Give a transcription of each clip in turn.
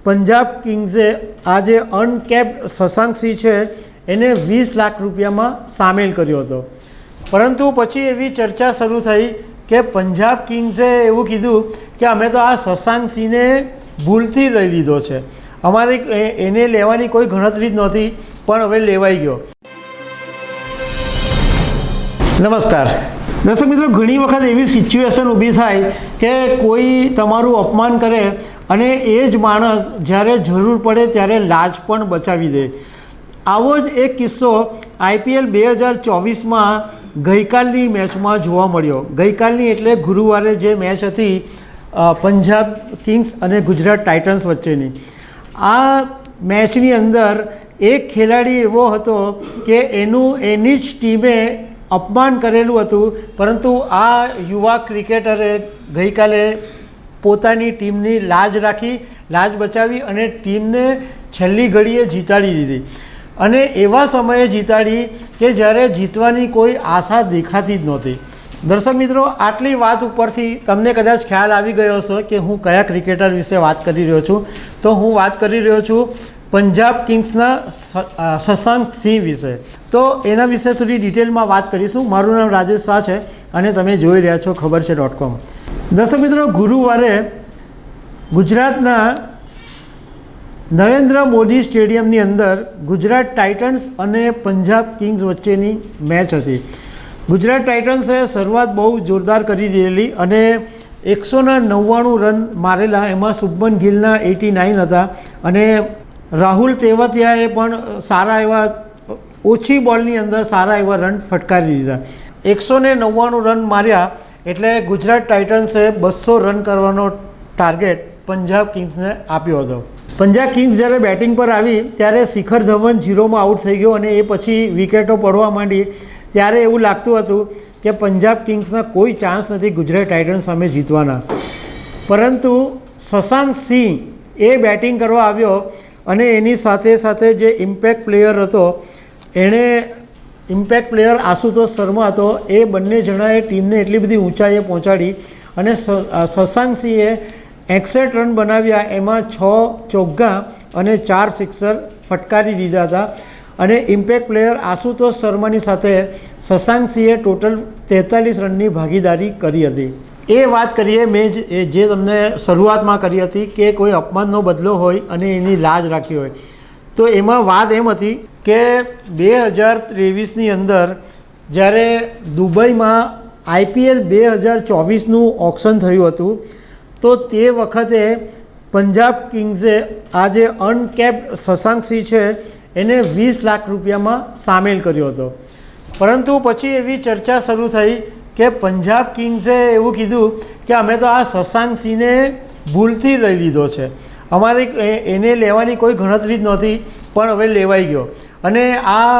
પંજાબ કિંગ્સે આ જે અનકેપ્ડ શશાંક સિંહ છે એને 20 લાખ રૂપિયામાં સામેલ કર્યો હતો, પરંતુ પછી એવી ચર્ચા શરૂ થઈ કે પંજાબ કિંગ્સે એવું કીધું કે અમે તો આ શશાંક સિંહને ભૂલથી લઈ લીધો છે, અમારે એને લેવાની કોઈ ગણતરી જ નહોતી, પણ હવે લેવાઈ ગયો। નમસ્કાર દર્શક મિત્રો, ઘણી વખત એવી સિચ્યુએશન ઊભી થાય કે કોઈ તમારું અપમાન કરે અને એ જ માણસ જ્યારે જરૂર પડે ત્યારે લાજ પણ બચાવી દે। આવો જ એક કિસ્સો IPL 2024માં ગઈકાલની મેચમાં જોવા મળ્યો। ગઈકાલની એટલે ગુરુવારે જે મેચ હતી પંજાબ કિંગ્સ અને ગુજરાત ટાઇટન્સ વચ્ચેની, આ મેચની અંદર એક ખેલાડી એવો હતો કે એની જ ટીમે અપમાન કરેલું હતું, પરંતુ આ યુવા ક્રિકેટરે ગઈકાલે પોતાની ટીમની લાજ રાખી, લાજ બચાવી અને ટીમને છેલ્લી ઘડીએ જીતાડી દીધી, અને એવા સમયે જીતાડી કે જ્યારે જીતવાની કોઈ આશા દેખાતી જ નહોતી। દર્શક મિત્રો, આટલી વાત ઉપરથી તમને કદાચ ખ્યાલ આવી ગયો હશે કે હું કયા ક્રિકેટર વિશે વાત કરી રહ્યો છું। તો હું વાત કરી રહ્યો છું પંજાબ કિંગ્સના શશાંક સિંહ વિશે। તો એના વિશે થોડી ડિટેલમાં વાત કરીશું। મારું નામ રાજેશ શાહ છે અને તમે જોઈ રહ્યા છો ખબર છે.com। દર્શક મિત્રો, ગુરુવારે ગુજરાતના નરેન્દ્ર મોદી સ્ટેડિયમની અંદર ગુજરાત ટાઇટન્સ અને પંજાબ કિંગ્સ વચ્ચેની મેચ હતી। ગુજરાત ટાઇટન્સે શરૂઆત બહુ જોરદાર કરી દીધેલી અને 199 રન મારેલા, એમાં શુભમન ગિલના 89 હતા અને રાહુલ તેવતિયાએ પણ સારા એવા ઓછી બોલની અંદર સારા એવા રન ફટકારી દીધા। 199 રન માર્યા એટલે ગુજરાત ટાઇટન્સે 200 રન કરવાનો ટાર્ગેટ પંજાબ કિંગ્સને આપ્યો હતો। પંજાબ કિંગ્સ જ્યારે બેટિંગ પર આવી ત્યારે શિખર ધવન 0માં આઉટ થઈ ગયો અને એ પછી વિકેટો પડવા માંડી, ત્યારે એવું લાગતું હતું કે પંજાબ કિંગ્સના કોઈ ચાન્સ નથી ગુજરાત ટાઇટન્સ સામે જીતવાના, પરંતુ શશાંક સિંહ એ બેટિંગ કરવા આવ્યો અને એની સાથે સાથે જે ઇમ્પેક્ટ પ્લેયર હતો, એણે ઇમ્પેક્ટ પ્લેયર આશુતોષ શર્મા હતો, એ બંને જણાએ ટીમને એટલી બધી ઊંચાઈએ પહોંચાડી અને શશાંક સિંહે 61 રન બનાવ્યા, એમાં 6 ચોગ્ગા અને 4 સિક્સર ફટકારી દીધા હતા અને ઇમ્પેક્ટ પ્લેયર આશુતોષ શર્માની સાથે શશાંક સિંહે ટોટલ 43 રનની ભાગીદારી કરી હતી। એ વાત કરીએ મેં જે તમને શરૂઆતમાં કરી હતી કે કોઈ અપમાનનો બદલો હોય અને એની લાજ રાખી હોય, તો એમાં વાત એમ હતી કે 2023ની અંદર જ્યારે દુબઈમાં IPL 2024નું ઓક્શન થયું હતું, તો તે વખતે પંજાબ કિંગ્સે આ જે અનકેપ્ડ શશાંક સિંહ છે એને 20 લાખ રૂપિયામાં સામેલ કર્યો હતો, પરંતુ પછી એવી ચર્ચા શરૂ થઈ કે પંજાબ કિંગ્સે એવું કીધું કે અમે તો આ શશાંક સિંહને ભૂલથી લઈ લીધો છે, અમારે એને લેવાની કોઈ ગણતરી જ નહોતી, પણ હવે લેવાઈ ગયો। અને આ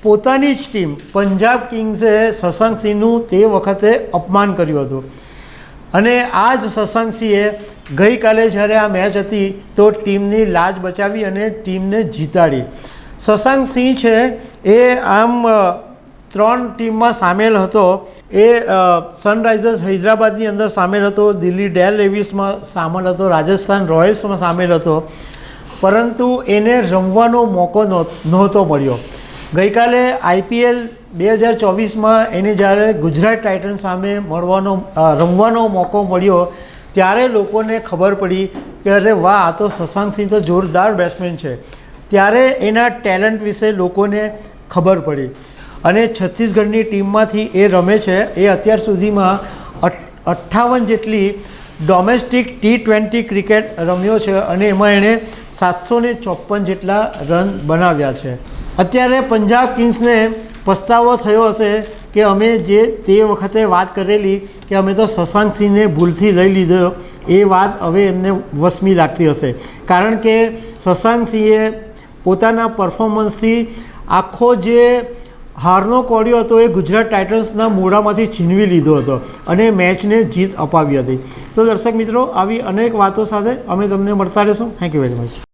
પોતાની જ ટીમ પંજાબ કિંગ્સે શશાંક સિંહનું તે વખતે અપમાન કર્યું હતું અને આ જ શશાંક સિંહે ગઈકાલે જ્યારે આ મેચ હતી તો ટીમની લાજ બચાવી અને ટીમને જીતાડી। શશાંક સિંહ છે એ આમ 3 ટીમમાં સામેલ હતો। એ સનરાઇઝર્સ હૈદરાબાદની અંદર સામેલ હતો, દિલ્હી ડેરડેવિલ્સમાં સામેલ હતો, રાજસ્થાન રોયલ્સમાં સામેલ હતો, પરંતુ એને રમવાનો મોકો નહોતો મળ્યો। ગઈકાલે IPL 2024માં એને જ્યારે ગુજરાત ટાઇટન્સ સામે રમવાનો મોકો મળ્યો ત્યારે લોકોને ખબર પડી કે અરે વાહ, આ તો શશાંક સિંહ તો જોરદાર બેટ્સમેન છે। ત્યારે એના ટેલેન્ટ વિશે લોકોને ખબર પડી અને છત્તીસગઢની ટીમમાંથી એ રમે છે। એ અત્યાર સુધીમાં 58 જેટલી ડોમેસ્ટિક T20 ક્રિકેટ રમ્યો છે અને એમાં એણે 754 જેટલા રન બનાવ્યા છે। અત્યારે પંજાબ કિંગ્સને પસ્તાવો થયો હશે કે અમે જે તે વખતે વાત કરેલી કે અમે તો શશાંક સિંહને ભૂલથી લઈ લીધો, એ વાત હવે એમને વસમી લાગતી હશે, કારણ કે શશાંક સિંહે પોતાના પરફોર્મન્સથી આખો જે હારનો કોડિયો હતો એ ગુજરાત ટાઇટન્સના મોઢામાંથી છીનવી લીધો હતો અને મેચને જીત અપાવી હતી। તો દર્શક મિત્રો, આવી અનેક વાતો સાથે અમે તમને મળતા રહીશું। Thank you very much.